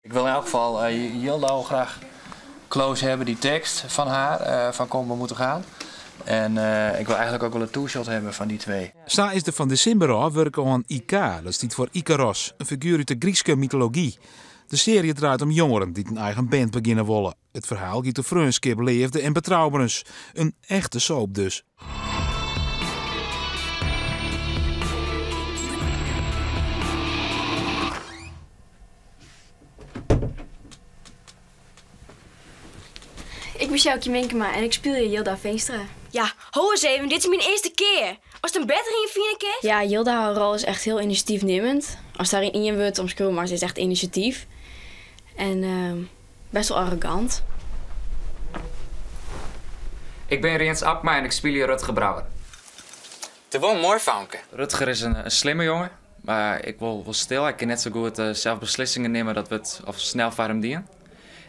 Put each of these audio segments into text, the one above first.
Ik wil in elk geval Jilda graag close hebben, die tekst van haar, van Kom, we moeten gaan. En ik wil eigenlijk ook wel een two-shot hebben van die twee. Sta is de van december al werken aan Ika, dat staat voor Ikaros, een figuur uit de Griekse mythologie. De serie draait om jongeren die een eigen band beginnen willen. Het verhaal gaat de vriendschap, leefde en betrouwbaarnis. Een echte soap dus. Ik ben Sjoukje Minkema en ik speel je Jilda Veenstra. Ja, ho eens even, dit is mijn eerste keer. Als het een beter in je vierde keer? Ja, Jilda haar rol is echt heel initiatiefnemend. Als daarin in wordt omschreven, maar ze is echt initiatief. En best wel arrogant. Ik ben Riens Abma en ik speel hier Rutger Brouwer. Het is wel mooi vanke. Rutger is een slimme jongen, maar ik wil stil. Hij kan net zo goed zelf beslissingen nemen dat we het of snel voor hem dienen.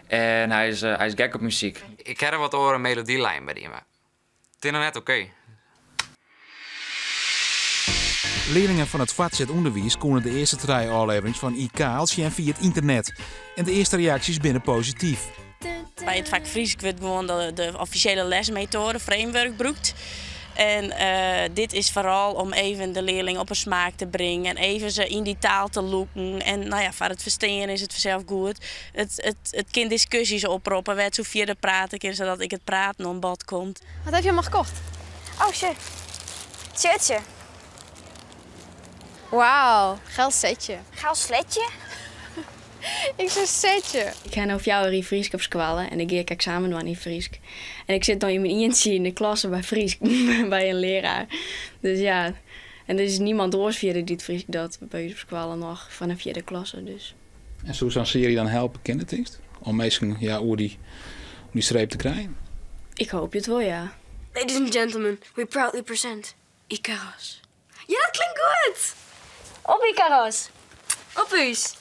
En hij is gek op muziek. Ik heb er wat over een melodielijn bij die, maar het is nog net oké. Leerlingen van het VATZ onderwijs konden de eerste 3 afleveringen van IK als zien via het internet. En de eerste reacties binnen positief. Bij het vak Fries wordt gewoon de officiële lesmethode, framework gebruikt. En dit is vooral om even de leerling op een smaak te brengen en even ze in die taal te loeken. En nou ja, voor het verstaan is het vanzelf goed. Het kind discussies oproepen, werd zo via de praten keer, zodat ik het praten aan bod komt. Wat heb je allemaal gekocht? Oh, shit. Shirtje. Wauw, geil setje. Gaal sletje? Ik zeg setje. Ik ga nou voor jou in Friesk op squallen en ik ga examen doen in Friesk. En ik zit dan in mijn eentje in de klasse bij Friesk, bij een leraar. Dus ja, en er is niemand doorsvierde die het Friesk dat bij op squallen nog vanaf de klasse. Dus. En zou zo'n serie dan helpen, kindertekst? Om mensen ja, hoe die streep te krijgen? Ik hoop het wel, ja. Ladies and gentlemen, we proudly present Ikaros. Ja, dat klinkt goed! Op Ikaros. Op us.